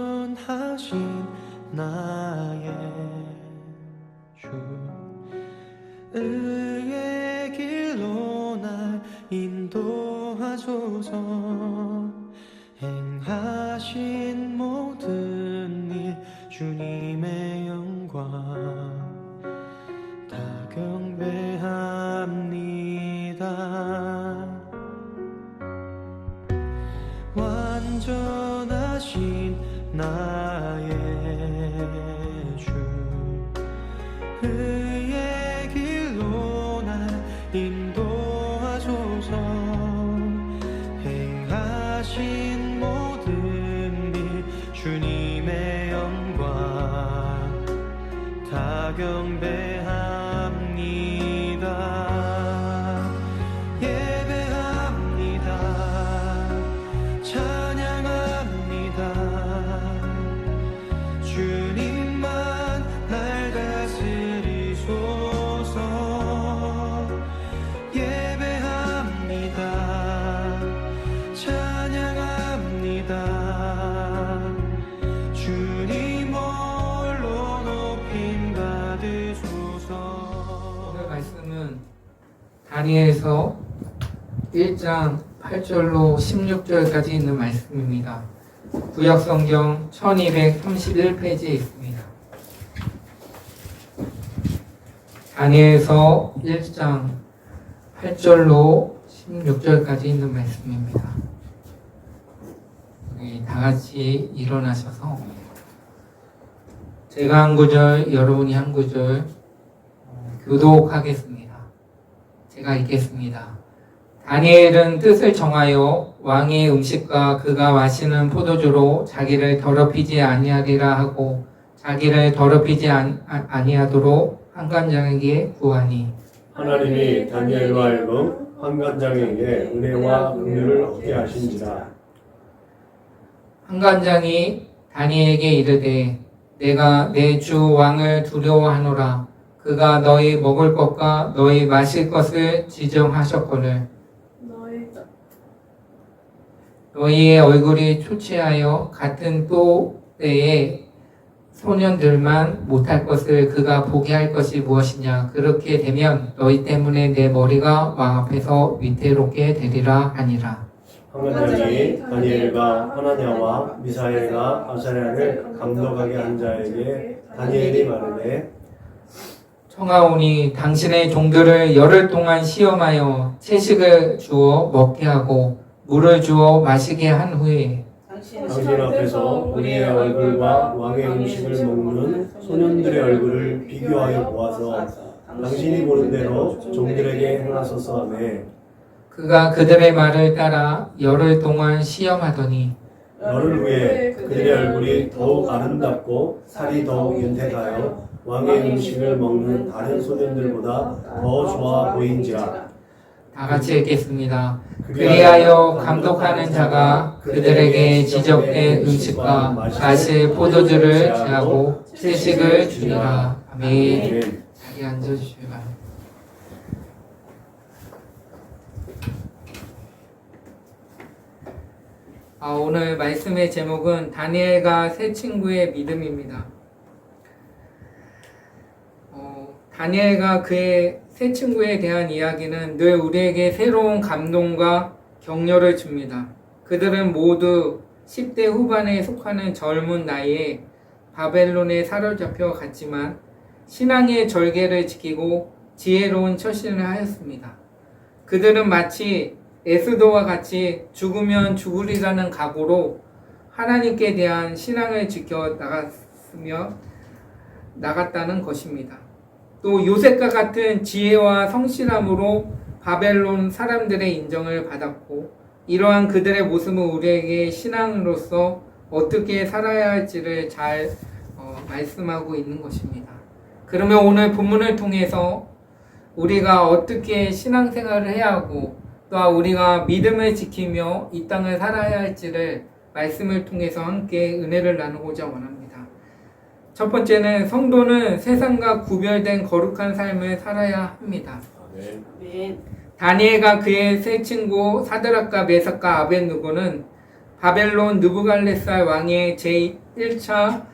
완전하신 나의 주, 의의 길로 날 인도하소서. 행하신 모든 일 주님의 영광 다 경배합니다. 완전하신 나의 주, 의의 길로 날 인도하소서. 행하신 모든 일 주님의 영광 다 경배합니다. 주님만 날 다스리소서. 예배합니다. 찬양합니다. 주님 홀로 높임 받으소서. 오늘 말씀은 다니엘서 1장 8절로 16절까지 있는 말씀입니다. 구약성경 1231페이지에 있습니다. 다니엘서 1장 8절로 16절까지 있는 말씀입니다. 우리 다같이 일어나셔서 제가 한 구절, 여러분이 한 구절 교독하겠습니다. 제가 읽겠습니다. 다니엘은 뜻을 정하여 왕의 음식과 그가 마시는 포도주로 자기를 더럽히지 아니하리라 하고 자기를 더럽히지 아니하도록 환관장에게 구하니 하나님이 다니엘로 하여금 환관장에게 은혜와 긍휼을 얻게 하신지라. 환관장이 다니엘에게 이르되 내가 내 주 왕을 두려워하노라. 그가 너희 먹을 것과 너희 마실 것을 지정하셨거늘 너희의 얼굴이 초췌하여 같은 또래의 소년들만 못할 것을 그가 보게 할 것이 무엇이냐. 그렇게 되면 너희 때문에 내 머리가 왕 앞에서 위태롭게 되리라 하니라. 환관장이 다니엘과 하나냐와 미사엘과 아사랴를 감독하게 한 자에게 다니엘이 말하되 청하오니 당신의 종들을 열흘 동안 시험하여 채식을 주어 먹게 하고 물을 주어 마시게 한 후에 당신 앞에서 우리의 얼굴과 왕의 음식을 먹는 소년들의 얼굴을 비교하여 보아서 당신이 보는 대로 종들에게 행하소서 하매 그가 그들의 말을 따라 열흘 동안 시험하더니 열흘 후에 그들의 얼굴이 더욱 아름답고 살이 더욱 윤택하여 왕의 음식을 먹는 다른 소년들보다 더 좋아 보인지라. 다 같이 읽겠습니다. 그리하여 감독하는 자가 그들에게 지적된 음식과 마실 포도주를 제하고 채식을 주리라. 아멘. 자리 앉아주시기 바랍니다. 오늘 말씀의 제목은 다니엘과 세 친구의 믿음입니다. 다니엘과 그의 세 친구에 대한 이야기는 늘 우리에게 새로운 감동과 격려를 줍니다. 그들은 모두 10대 후반에 속하는 젊은 나이에 바벨론에 사로잡혀 갔지만 신앙의 절개를 지키고 지혜로운 처신을 하였습니다. 그들은 마치 에스더와 같이 죽으면 죽으리라는 각오로 하나님께 대한 신앙을 지켜 나갔다는 것입니다. 또 요셉과 같은 지혜와 성실함으로 바벨론 사람들의 인정을 받았고 이러한 그들의 모습은 우리에게 신앙으로서 어떻게 살아야 할지를 잘 말씀하고 있는 것입니다. 그러면 오늘 본문을 통해서 우리가 어떻게 신앙생활을 해야 하고 또한 우리가 믿음을 지키며 이 땅을 살아야 할지를 말씀을 통해서 함께 은혜를 나누고자 원합니다. 첫 번째는 성도는 세상과 구별된 거룩한 삶을 살아야 합니다. 아멘. 다니엘과 그의 세 친구 사드락과 메삭과 아벳느고는 바벨론 느부갈네살 왕의 제1차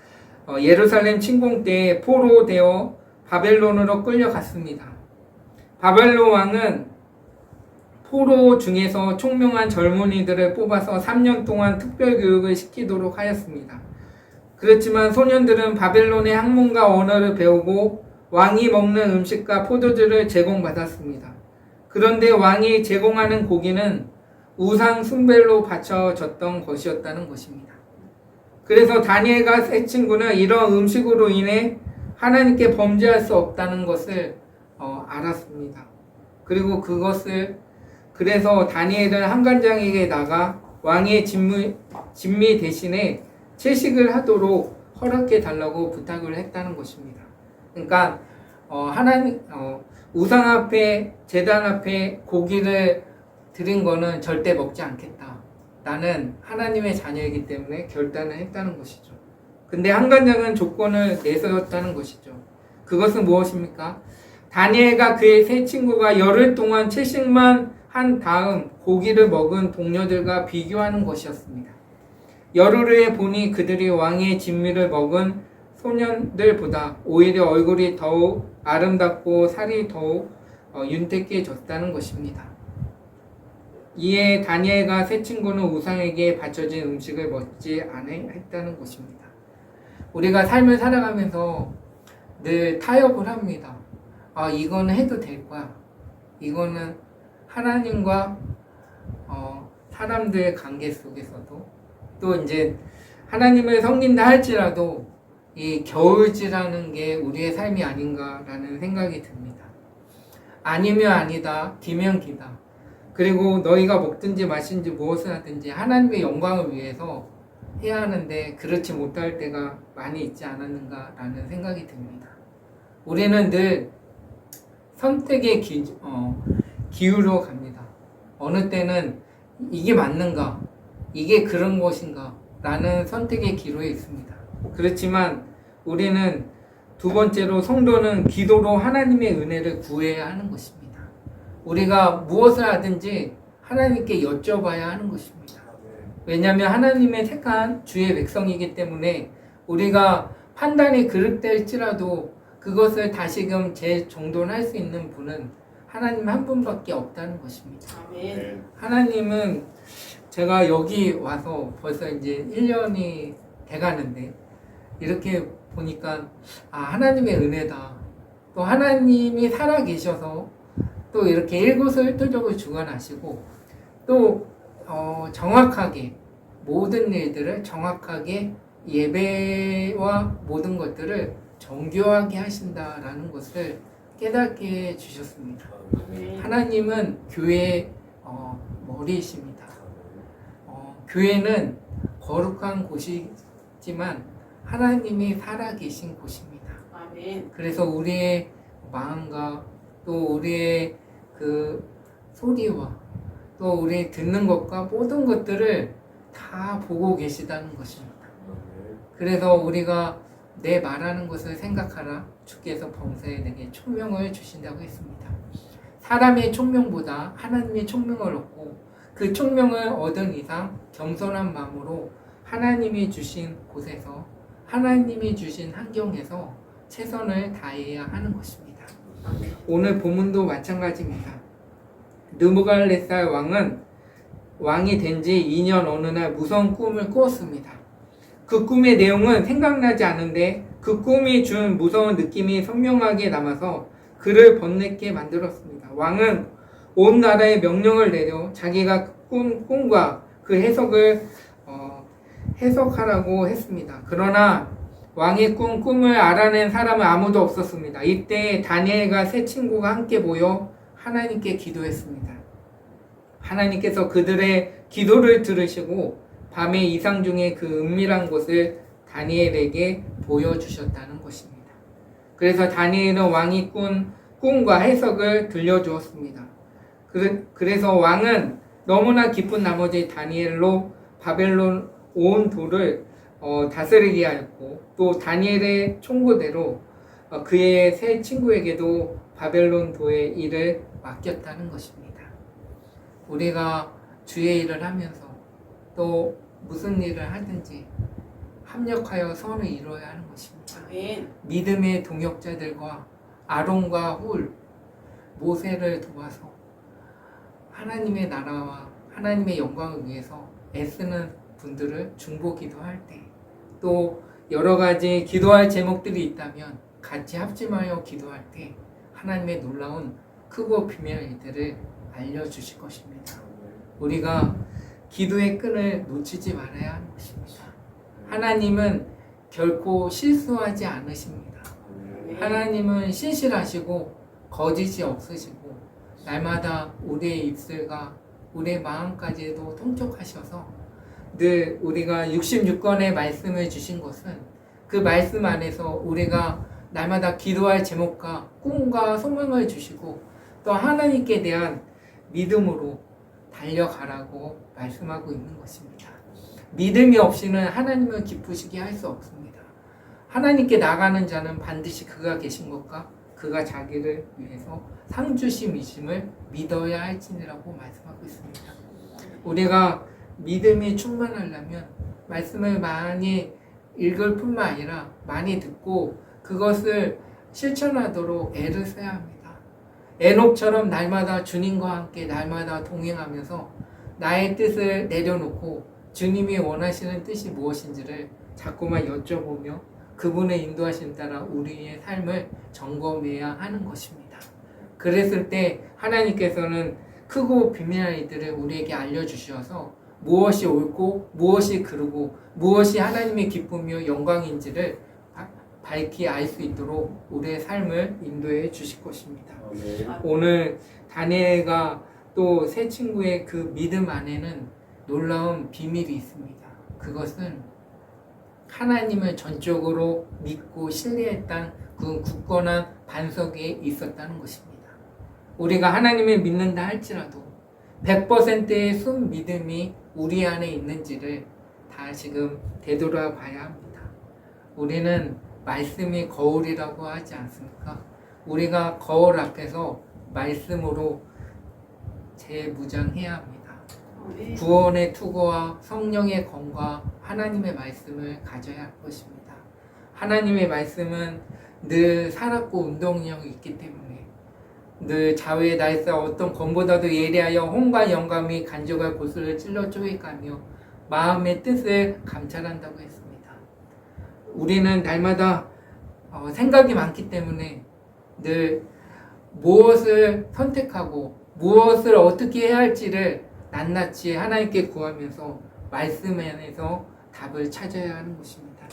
예루살렘 침공 때 포로되어 바벨론으로 끌려갔습니다. 바벨론 왕은 포로 중에서 총명한 젊은이들을 뽑아서 3년 동안 특별교육을 시키도록 하였습니다. 그렇지만 소년들은 바벨론의 학문과 언어를 배우고 왕이 먹는 음식과 포도주를 제공받았습니다. 그런데 왕이 제공하는 고기는 우상 숭배로 바쳐졌던 것이었다는 것입니다. 그래서 다니엘과 세 친구는 이런 음식으로 인해 하나님께 범죄할 수 없다는 것을 알았습니다. 그리고 그래서 다니엘은 한관장에게 나가 왕의 진미 대신에 채식을 하도록 허락해 달라고 부탁을 했다는 것입니다. 그러니까 우상 앞에 제단 앞에 고기를 드린 거는 절대 먹지 않겠다. 나는 하나님의 자녀이기 때문에 결단을 했다는 것이죠. 근데 한관장은 조건을 내세웠다는 것이죠. 그것은 무엇입니까? 다니엘과 그의 세 친구가 열흘 동안 채식만 한 다음 고기를 먹은 동료들과 비교하는 것이었습니다. 열흘 후에 보니 그들이 왕의 진미를 먹은 소년들보다 오히려 얼굴이 더욱 아름답고 살이 더욱 윤택해졌다는 것입니다. 이에 다니엘과 세 친구는 우상에게 바쳐진 음식을 먹지 않았다는 것입니다. 우리가 삶을 살아가면서 늘 타협을 합니다. 이거는 해도 될 거야. 이거는 하나님과 사람들의 관계 속에서도 또 이제 하나님을 섬긴다 할지라도 이 겨울지라는 게 우리의 삶이 아닌가라는 생각이 듭니다. 아니면 아니다, 기면 기다. 그리고 너희가 먹든지 마시든지 무엇을 하든지 하나님의 영광을 위해서 해야 하는데 그렇지 못할 때가 많이 있지 않았는가라는 생각이 듭니다. 우리는 늘 선택의 기울어 갑니다. 어느 때는 이게 맞는가? 이게 그런 것인가? 라는 선택의 기로에 있습니다. 그렇지만 우리는 두 번째로 성도는 기도로 하나님의 은혜를 구해야 하는 것입니다. 우리가 무엇을 하든지 하나님께 여쭤봐야 하는 것입니다. 왜냐하면 하나님의 택한 주의 백성이기 때문에 우리가 판단이 그릇될지라도 그것을 다시금 재정돈할 수 있는 분은 하나님 한 분밖에 없다는 것입니다. 아멘. 하나님은 제가 여기 와서 벌써 이제 1년이 돼가는데 이렇게 보니까 하나님의 은혜다. 또 하나님이 살아계셔서 또 이렇게 일거수일투족을 주관하시고 또 정확하게 모든 일들을 정확하게 예배와 모든 것들을 정교하게 하신다라는 것을 깨닫게 해주셨습니다. 하나님은 교회의 머리이십니다. 교회는 거룩한 곳이지만 하나님이 살아계신 곳입니다. 아멘. 그래서 우리의 마음과 또 우리의 그 소리와 또 우리 듣는 것과 모든 것들을 다 보고 계시다는 것입니다. 그래서 우리가 내 말하는 것을 생각하라. 주께서 범사에 내게 총명을 주신다고 했습니다. 사람의 총명보다 하나님의 총명을 얻고 그 총명을 얻은 이상 겸손한 마음으로 하나님이 주신 곳에서 하나님이 주신 환경에서 최선을 다해야 하는 것입니다. 오늘 본문도 마찬가지입니다. 느부갈네살 왕은 왕이 된 지 2년 어느 날 무서운 꿈을 꾸었습니다. 그 꿈의 내용은 생각나지 않은데 그 꿈이 준 무서운 느낌이 선명하게 남아서 그를 번뇌케 만들었습니다. 왕은 온 나라에 명령을 내려 자기가 꾼 꿈과 그 해석을 해석하라고 했습니다. 그러나 왕의 꿈을 알아낸 사람은 아무도 없었습니다. 이때 다니엘과 세 친구가 함께 모여 하나님께 기도했습니다. 하나님께서 그들의 기도를 들으시고 밤의 이상 중에 그 은밀한 곳을 다니엘에게 보여주셨다는 것입니다. 그래서 다니엘은 왕이 꾼 꿈과 해석을 들려주었습니다. 그래서 왕은 너무나 기쁜 나머지 다니엘로 바벨론 온 도를 다스리게 하였고, 또 다니엘의 총구대로 그의 세 친구에게도 바벨론 도의 일을 맡겼다는 것입니다. 우리가 주의 일을 하면서 또 무슨 일을 하든지 합력하여 선을 이루어야 하는 것입니다. 아멘. 믿음의 동역자들과 아론과 훌, 모세를 도와서 하나님의 나라와 하나님의 영광을 위해서 애쓰는 분들을 중보기도할 때, 또 여러 가지 기도할 제목들이 있다면 같이 합심하여 기도할 때 하나님의 놀라운 크고 비밀 일들을 알려주실 것입니다. 우리가 기도의 끈을 놓치지 말아야 하는 것입니다. 하나님은 결코 실수하지 않으십니다. 하나님은 신실하시고 거짓이 없으시고 날마다 우리의 입술과 우리의 마음까지도 통촉하셔서 늘 우리가 66권의 말씀을 주신 것은 그 말씀 안에서 우리가 날마다 기도할 제목과 꿈과 소망을 주시고 또 하나님께 대한 믿음으로 달려가라고 말씀하고 있는 것입니다. 믿음이 없이는 하나님을 기쁘시게 할 수 없습니다. 하나님께 나가는 자는 반드시 그가 계신 것과 그가 자기를 위해서 상주심이심을 믿어야 할지니라고 말씀하고 있습니다. 우리가 믿음이 충만하려면 말씀을 많이 읽을 뿐만 아니라 많이 듣고 그것을 실천하도록 애를 써야 합니다. 에녹처럼 날마다 주님과 함께 날마다 동행하면서 나의 뜻을 내려놓고 주님이 원하시는 뜻이 무엇인지를 자꾸만 여쭤보며 그분의 인도하심 따라 우리의 삶을 점검해야 하는 것입니다. 그랬을 때 하나님께서는 크고 비밀한 일들을 우리에게 알려주셔서 무엇이 옳고 무엇이 그르고 무엇이 하나님의 기쁨이요 영광인지를 밝히 알 수 있도록 우리의 삶을 인도해 주실 것입니다. 오늘 다니엘과 또 세 친구의 그 믿음 안에는 놀라운 비밀이 있습니다. 그것은 하나님을 전적으로 믿고 신뢰했던 그 굳건한 반석에 있었다는 것입니다. 우리가 하나님을 믿는다 할지라도 100%의 순 믿음이 우리 안에 있는지를 다시금 되돌아봐야 합니다. 우리는 말씀이 거울이라고 하지 않습니까? 우리가 거울 앞에서 말씀으로 재무장해야 합니다. 구원의 투구와 성령의 검과 하나님의 말씀을 가져야 할 것입니다. 하나님의 말씀은 늘 살았고 운동력이 있기 때문에 늘 자외의 날짜 어떤 검보다도 예리하여 혼과 영감이 간직할 곳을 찔러 쪼개가며 마음의 뜻을 감찰한다고 했습니다. 우리는 날마다 생각이 많기 때문에 늘 무엇을 선택하고 무엇을 어떻게 해야 할지를 낱낱이 하나님께 구하면서 말씀 안에서 답을 찾아야 하는 것입니다.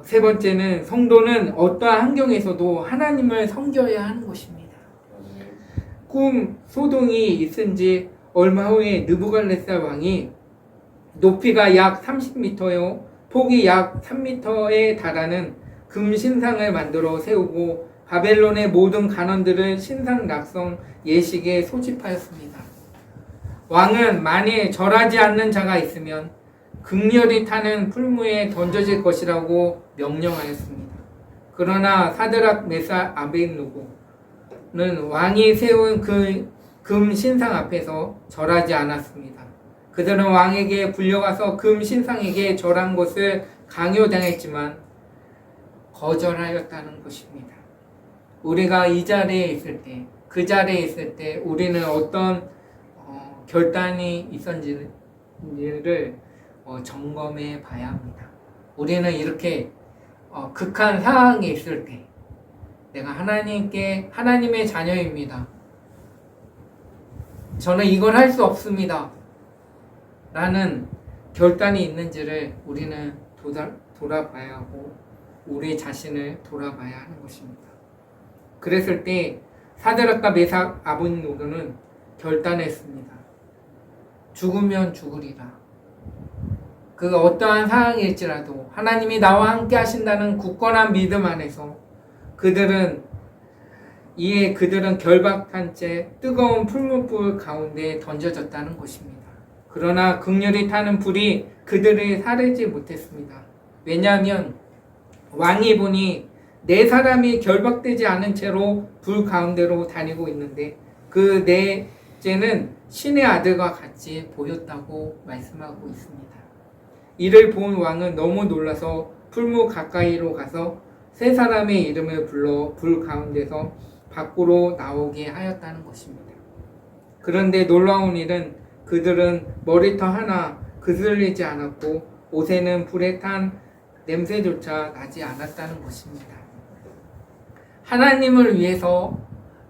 세 번째는 성도는 어떠한 환경에서도 하나님을 섬겨야 하는 것입니다. 꿈 소동이 있은 지 얼마 후에 느부갓네살 왕이 높이가 약 30m요 폭이 약 3m에 달하는 금 신상을 만들어 세우고 바벨론의 모든 간원들을 신상 낙성 예식에 소집하였습니다. 왕은 만일 절하지 않는 자가 있으면 극렬히 타는 풀무에 던져질 것이라고 명령하였습니다. 그러나 사드락 메삭 아벳느고는 왕이 세운 그 금 신상 앞에서 절하지 않았습니다. 그들은 왕에게 불려가서 금 신상에게 절한 것을 강요당했지만 거절하였다는 것입니다. 우리가 이 자리에 있을 때, 그 자리에 있을 때 우리는 어떤 결단이 있었는지를 점검해 봐야 합니다. 우리는 이렇게 극한 상황에 있을 때 내가 하나님의 자녀입니다. 저는 이걸 할 수 없습니다. 라는 결단이 있는지를 우리는 돌아봐야 하고 우리 자신을 돌아봐야 하는 것입니다. 그랬을 때 사드락과 메삭 아벳느고는 결단했습니다. 죽으면 죽으리라. 그 어떠한 상황일지라도 하나님이 나와 함께 하신다는 굳건한 믿음 안에서 그들은 결박한 채 뜨거운 풀무불 가운데 던져졌다는 것입니다. 그러나 극렬히 타는 불이 그들을 사르지 못했습니다. 왜냐하면 왕이 보니 네 사람이 결박되지 않은 채로 불 가운데로 다니고 있는데 그 넷째는 신의 아들과 같이 보였다고 말씀하고 있습니다. 이를 본 왕은 너무 놀라서 풀무 가까이로 가서 세 사람의 이름을 불러 불 가운데서 밖으로 나오게 하였다는 것입니다. 그런데 놀라운 일은 그들은 머리털 하나 그슬리지 않았고 옷에는 불에 탄 냄새조차 나지 않았다는 것입니다. 하나님을 위해서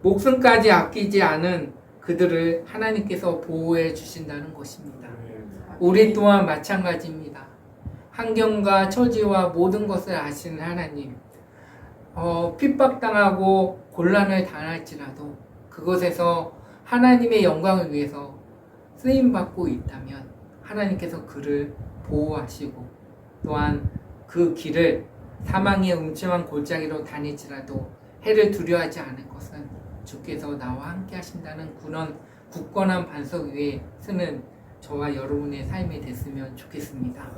목숨까지 아끼지 않은 그들을 하나님께서 보호해 주신다는 것입니다. 우리 또한 마찬가지입니다. 환경과 처지와 모든 것을 아시는 하나님, 핍박당하고 곤란을 당할지라도 그것에서 하나님의 영광을 위해서 쓰임받고 있다면 하나님께서 그를 보호하시고 또한 그 길을 사망의 음침한 골짜기로 다닐지라도 해를 두려워하지 않을 것은 주께서 나와 함께 하신다는 그런 굳건한 반석 위에 서는 저와 여러분의 삶이 됐으면 좋겠습니다.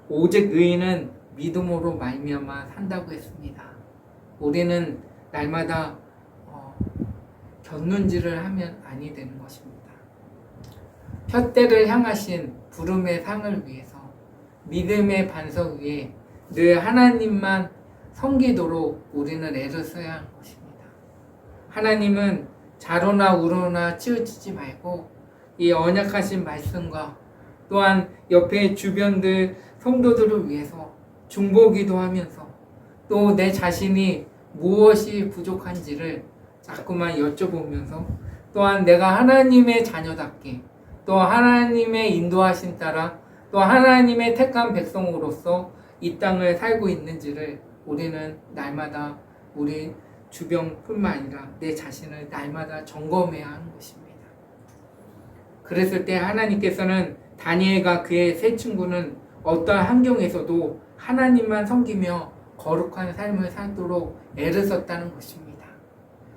오직 의인은 믿음으로 말미암아 산다고 했습니다. 우리는 날마다 곁눈질을 하면 아니 되는 것입니다. 푯대를 향하신 부름의 상을 위해서 믿음의 반석 위에 늘 하나님만 섬기도록 우리는 애를 써야 하는 것입니다. 하나님은 좌로나 우로나 치우치지 말고 이 언약하신 말씀과 또한 옆에 주변들 성도들을 위해서 중보기도 하면서 또 내 자신이 무엇이 부족한지를 자꾸만 여쭤보면서 또한 내가 하나님의 자녀답게 또 하나님의 인도하신 따라 또 하나님의 택한 백성으로서 이 땅을 살고 있는지를 우리는 날마다 우리 주변뿐만 아니라 내 자신을 날마다 점검해야 하는 것입니다. 그랬을 때 하나님께서는 다니엘과 그의 세 친구는 어떠한 환경에서도 하나님만 섬기며 거룩한 삶을 살도록 애를 썼다는 것입니다.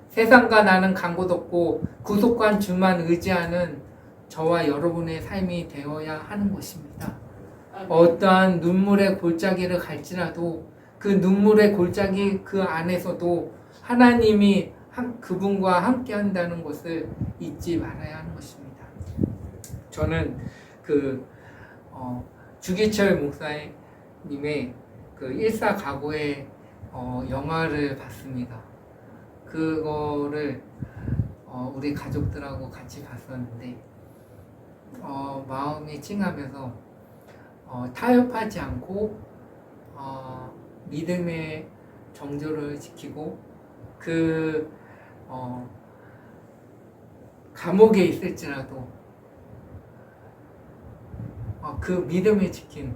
세상과 나는 간곳 없고 구속한 주만 의지하는 저와 여러분의 삶이 되어야 하는 것입니다. 어떠한 눈물의 골짜기를 갈지라도 그 눈물의 골짜기 그 안에서도 하나님이 그분과 함께 한다는 것을 잊지 말아야 하는 것입니다. 저는 주기철 목사님의 그 일사각오의 영화를 봤습니다. 그거를 우리 가족들하고 같이 봤었는데 마음이 찡하면서 타협하지 않고 믿음의 정조를 지키고 감옥에 있을지라도 그 믿음을 지킨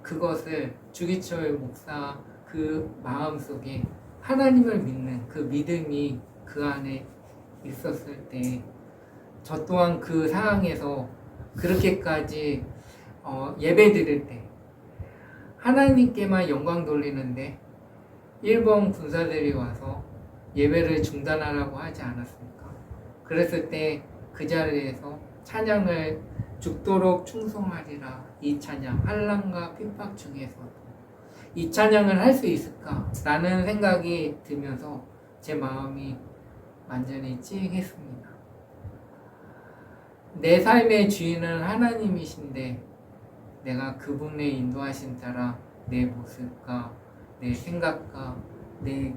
그것을 주기철 목사 그 마음속에 하나님을 믿는 그 믿음이 그 안에 있었을 때 저 또한 그 상황에서 그렇게까지 예배 드릴 때 하나님께만 영광 돌리는데 일본 군사들이 와서 예배를 중단하라고 하지 않았습니까? 그랬을 때 그 자리에서 찬양을 죽도록 충성하리라 이 찬양 환난과 핍박 중에서도 이 찬양을 할 수 있을까? 라는 생각이 들면서 제 마음이 완전히 찡했습니다. 내 삶의 주인은 하나님이신데 내가 그분의 인도하신 따라 내 모습과 내 생각과 내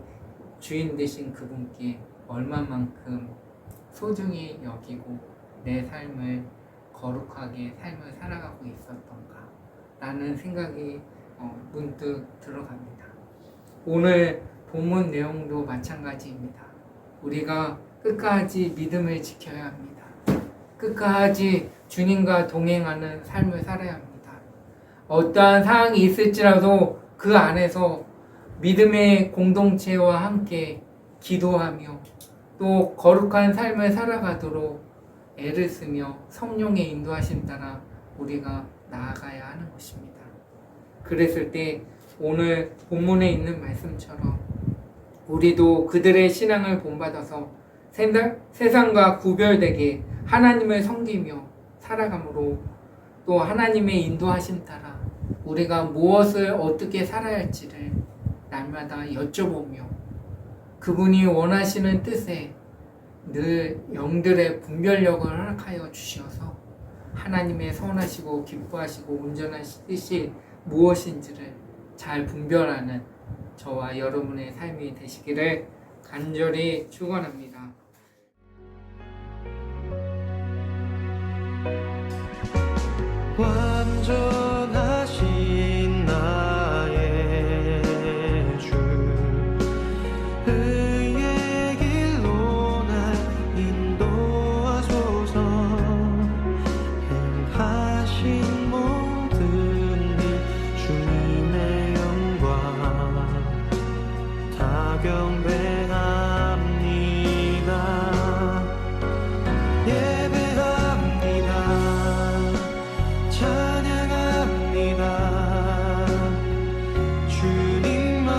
주인 되신 그분께 얼마만큼 소중히 여기고 내 삶을 거룩하게 삶을 살아가고 있었던가 라는 생각이 문득 들어갑니다. 오늘 본문 내용도 마찬가지입니다. 우리가 끝까지 믿음을 지켜야 합니다. 끝까지 주님과 동행하는 삶을 살아야 합니다. 어떠한 상황이 있을지라도 그 안에서 믿음의 공동체와 함께 기도하며 또 거룩한 삶을 살아가도록 애를 쓰며 성령의 인도하심 따라 우리가 나아가야 하는 것입니다. 그랬을 때 오늘 본문에 있는 말씀처럼 우리도 그들의 신앙을 본받아서 세상과 구별되게 하나님을 섬기며 살아감으로 또 하나님의 인도하심 따라 우리가 무엇을 어떻게 살아야 할지를 날마다 여쭤보며 그분이 원하시는 뜻에 늘 영들의 분별력을 허락하여 주시어서 하나님의 선하시고 기뻐하시고 온전하신 뜻이 무엇인지를 잘 분별하는 저와 여러분의 삶이 되시기를 간절히 축원합니다. 완전하신 나의 주 의의 길로 날 인도하소서. 행하신 모든 일 주님의 영광 다 경배합니다. 예배합니다. 찬양합니다. 주님만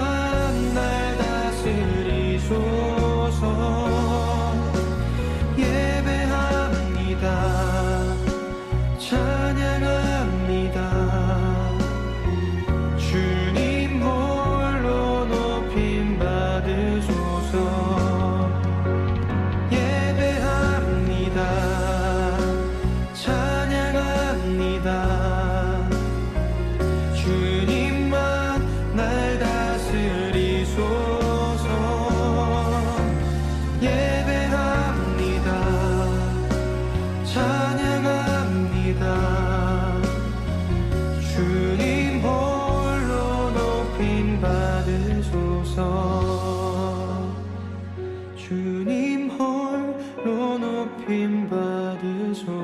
날 다스리소서. 예배합니다. 찬양합니다. 주님 홀로 높임 받으소서. 예배합니다. 찬양합니다. 주님만 날 다스리소서. 예배합니다. 찬양합니다. 주님 홀로 높임 받으소서. 주님 홀로 높임 받으소서.